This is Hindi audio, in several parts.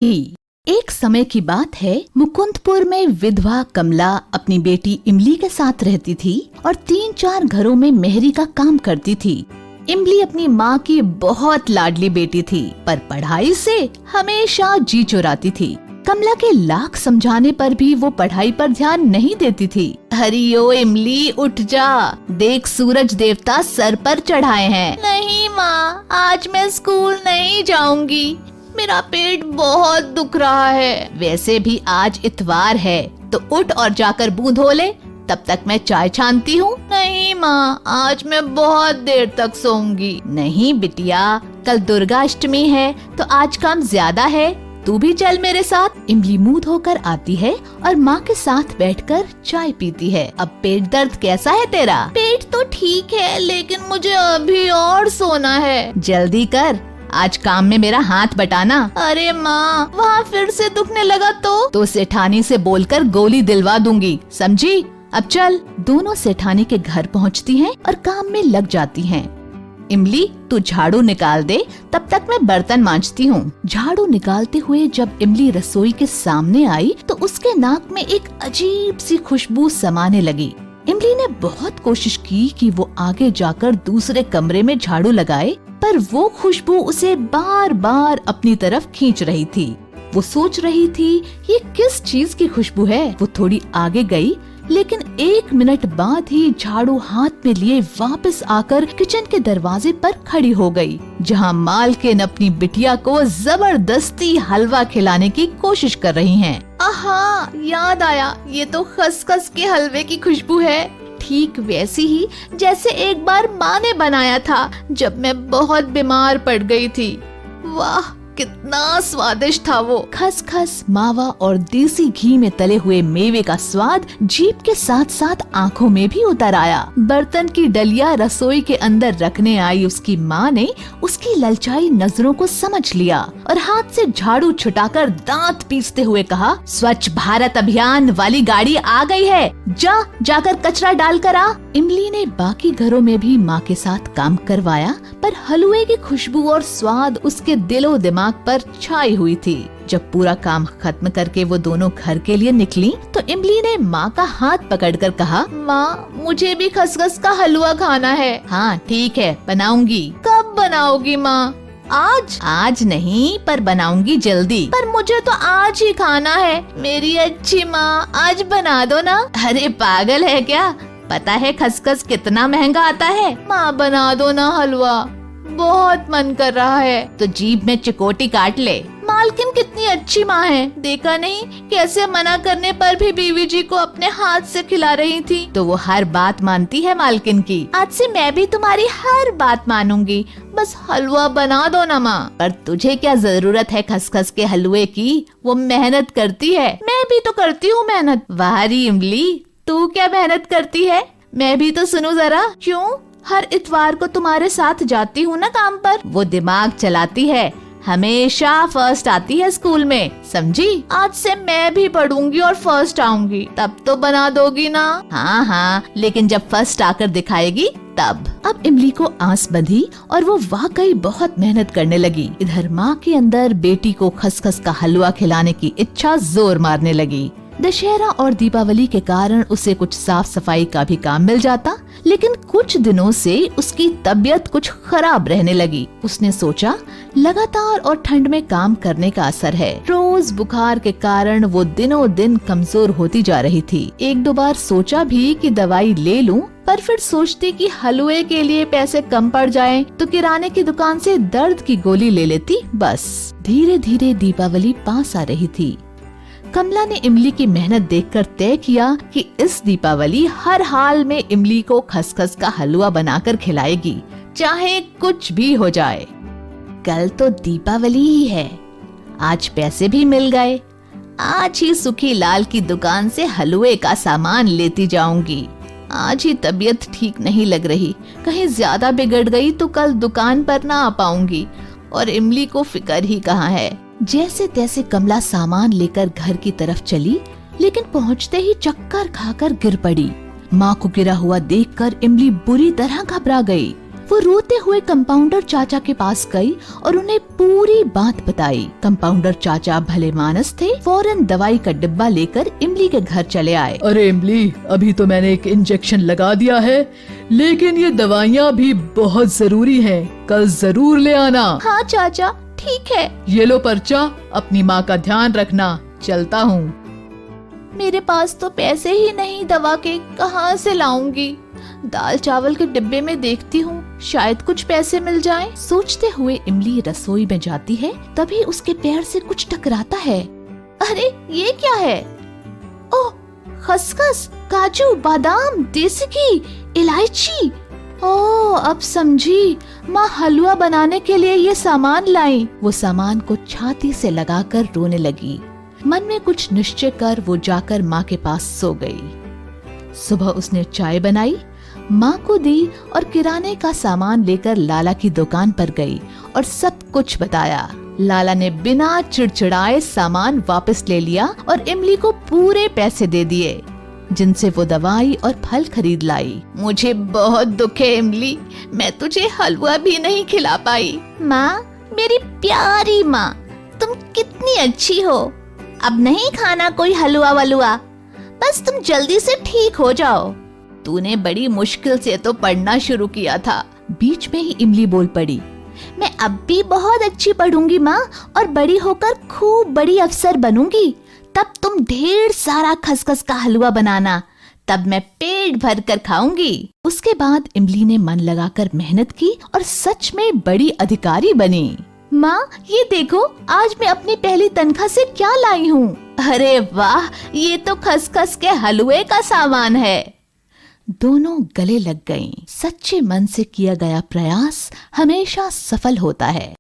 एक समय की बात है, मुकुंदपुर में विधवा कमला अपनी बेटी इमली के साथ रहती थी और 3-4 घरों में मेहरी का काम करती थी। इमली अपनी माँ की बहुत लाडली बेटी थी, पर पढ़ाई से हमेशा जी चुराती थी। कमला के लाख समझाने पर भी वो पढ़ाई पर ध्यान नहीं देती थी। हरियो इमली, उठ जा, देख सूरज देवता सर पर चढ़ाए हैं। नहीं माँ, आज मैं स्कूल नहीं जाऊंगी, मेरा पेट बहुत दुख रहा है। वैसे भी आज इतवार है, तो उठ और जाकर मुंह धो ले, तब तक मैं चाय छानती हूँ। नहीं माँ, आज मैं बहुत देर तक सोऊंगी। नहीं बिटिया, कल दुर्गा अष्टमी है, तो आज काम ज्यादा है, तू भी चल मेरे साथ। इमली मुंह धोकर आती है और माँ के साथ बैठकर चाय पीती है। अब पेट दर्द कैसा है तेरा? पेट तो ठीक है, लेकिन मुझे अभी और सोना है। जल्दी कर, आज काम में मेरा हाथ बटाना। अरे माँ, वहाँ फिर से दुखने लगा तो सेठानी से बोलकर गोली दिलवा दूंगी, समझी? अब चल। दोनों सेठानी के घर पहुँचती हैं और काम में लग जाती हैं। इमली, तू झाड़ू निकाल दे, तब तक मैं बर्तन मांजती हूँ। झाड़ू निकालते हुए जब इमली रसोई के सामने आई तो उसके नाक में एक अजीब सी खुशबू समाने लगी। इमली ने बहुत कोशिश की कि वो आगे जाकर दूसरे कमरे में झाड़ू लगाए, पर वो खुशबू उसे बार बार अपनी तरफ खींच रही थी। वो सोच रही थी, ये किस चीज की खुशबू है? वो थोड़ी आगे गई, लेकिन 1 मिनट बाद ही झाड़ू हाथ में लिए वापस आकर किचन के दरवाजे पर खड़ी हो गई, जहां मालकिन अपनी बिटिया को जबरदस्ती हलवा खिलाने की कोशिश कर रही हैं। आहा, याद आया, ये तो खसखस के हलवे की खुशबू है, ठीक वैसी ही जैसे एक बार माँ ने बनाया था जब मैं बहुत बीमार पड़ गई थी। वाह, कितना स्वादिष्ट था वो। खसखस, मावा और देसी घी में तले हुए मेवे का स्वाद जीभ के साथ साथ आँखों में भी उतर आया। बर्तन की डलिया रसोई के अंदर रखने आई उसकी माँ ने उसकी ललचाई नजरों को समझ लिया और हाथ से झाड़ू छुटाकर दांत पीसते हुए कहा, स्वच्छ भारत अभियान वाली गाड़ी आ गई है, जाकर कचरा डाल कर आ। इमली ने बाकी घरों में भी माँ के साथ काम करवाया, पर हलवे की खुशबू और स्वाद उसके दिलो दिमाग पर छाई हुई थी। जब पूरा काम खत्म करके वो दोनों घर के लिए निकली तो इमली ने माँ का हाथ पकड़कर कहा, माँ, मुझे भी खसखस का हलवा खाना है। हाँ ठीक है, बनाऊंगी। कब बनाओगी माँ? आज नहीं, पर बनाऊंगी जल्दी। पर मुझे तो आज ही खाना है। मेरी अच्छी माँ, आज बना दो ना। अरे पागल है क्या? पता है खसखस कितना महंगा आता है? माँ, बना दो ना हलवा, बहुत मन कर रहा है। तो जीभ में चिकोटी काट ले। मालकिन कितनी अच्छी माँ है, देखा नहीं कैसे मना करने पर भी बीवी जी को अपने हाथ से खिला रही थी। तो वो हर बात मानती है मालकिन की। आज से मैं भी तुम्हारी हर बात मानूंगी, बस हलवा बना दो ना माँ। पर तुझे क्या जरूरत है खसखस के हलवे की? वो मेहनत करती है। मैं भी तो करती हूँ मेहनत। वाह री इमली, तू क्या मेहनत करती है? मैं भी तो सुनूं जरा। क्यों? हर इतवार को तुम्हारे साथ जाती हूँ ना काम पर। वो दिमाग चलाती है, हमेशा फर्स्ट आती है स्कूल में, समझी? आज से मैं भी पढ़ूंगी और फर्स्ट आऊंगी, तब तो बना दोगी ना? हाँ, लेकिन जब फर्स्ट आकर दिखाएगी तब। अब इमली को आस बंधी और वो वाकई बहुत मेहनत करने लगी। इधर माँ के अंदर बेटी को खसखस का हलवा खिलाने की इच्छा जोर मारने लगी। दशहरा और दीपावली के कारण उसे कुछ साफ सफाई का भी काम मिल जाता, लेकिन कुछ दिनों से उसकी तबीयत कुछ खराब रहने लगी। उसने सोचा, लगातार और ठंड में काम करने का असर है। रोज बुखार के कारण वो दिनों दिन कमजोर होती जा रही थी। 1-2 बार सोचा भी कि दवाई ले लूं, पर फिर सोचती कि हलवे के लिए पैसे कम पड़ जाएं, तो किराने की दुकान से दर्द की गोली ले लेती बस। धीरे धीरे दीपावली पास आ रही थी। कमला ने इमली की मेहनत देखकर तय किया कि इस दीपावली हर हाल में इमली को खसखस का हलवा बनाकर खिलाएगी, चाहे कुछ भी हो जाए। कल तो दीपावली ही है, आज पैसे भी मिल गए, आज ही सुखी लाल की दुकान से हलवे का सामान लेती जाऊंगी। आज ही तबीयत ठीक नहीं लग रही, कहीं ज्यादा बिगड़ गई तो कल दुकान पर ना आ पाऊंगी, और इमली को फिक्र ही कहाँ है। जैसे तैसे कमला सामान लेकर घर की तरफ चली, लेकिन पहुंचते ही चक्कर खाकर गिर पड़ी। माँ को गिरा हुआ देखकर इमली बुरी तरह घबरा गई। वो रोते हुए कंपाउंडर चाचा के पास गई और उन्हें पूरी बात बताई। कंपाउंडर चाचा भले मानस थे, फौरन दवाई का डिब्बा लेकर इमली के घर चले आए। अरे इमली, अभी तो मैंने एक इंजेक्शन लगा दिया है, लेकिन ये दवाइयाँ भी बहुत जरूरी हैं। कल जरूर ले आना। हाँ चाचा, ठीक है। ये लो पर्चा, अपनी माँ का ध्यान रखना। चलता हूँ। मेरे पास तो पैसे ही नहीं दवा के, कहाँ से लाऊंगी? दाल चावल के डिब्बे में देखती हूँ, शायद कुछ पैसे मिल जाएं। सोचते हुए इमली रसोई में जाती है, तभी उसके पैर से कुछ टकराता है। अरे ये क्या है? ओह, खसखस, काजू, बादाम, देसी घी, इलायची। ओह, अब समझी, माँ हलवा बनाने के लिए ये सामान लाई। वो सामान को छाती से लगाकर रोने लगी। मन में कुछ निश्चय कर वो जाकर माँ के पास सो गई। सुबह उसने चाय बनाई, माँ को दी और किराने का सामान लेकर लाला की दुकान पर गई और सब कुछ बताया। लाला ने बिना चिड़चिड़ाए सामान वापस ले लिया और इमली को पूरे पैसे दे दिए, जिनसे वो दवाई और फल खरीद लाई। मुझे बहुत दुख है इमली, मैं तुझे हलवा भी नहीं खिला पाई। माँ, मेरी प्यारी माँ, तुम कितनी अच्छी हो। अब नहीं खाना कोई हलवा वलुआ, बस तुम जल्दी से ठीक हो जाओ। तूने बड़ी मुश्किल से तो पढ़ना शुरू किया था। बीच में ही इमली बोल पड़ी, मैं अब भी बहुत अच्छी पढ़ूंगी माँ, और बड़ी होकर खूब बड़ी अफसर बनूंगी। तब तुम ढेर सारा खसखस का हलवा बनाना, तब मैं पेट भर कर खाऊंगी। उसके बाद इमली ने मन लगाकर मेहनत की और सच में बड़ी अधिकारी बनी। माँ, ये देखो, आज मैं अपनी पहली तनख्वाह से क्या लाई हूँ। अरे वाह, ये तो खसखस के हलवे का सामान है। दोनों गले लग गईं। सच्चे मन से किया गया प्रयास हमेशा सफल होता है।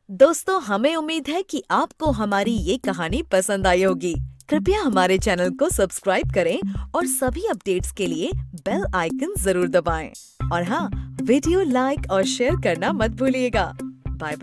दोस्तों, हमें उम्मीद है कि आपको हमारी ये कहानी पसंद आई होगी। कृपया हमारे चैनल को सब्सक्राइब करें और सभी अपडेट्स के लिए बेल आइकन जरूर दबाएं। और हाँ, वीडियो लाइक और शेयर करना मत भूलिएगा। Bye bye.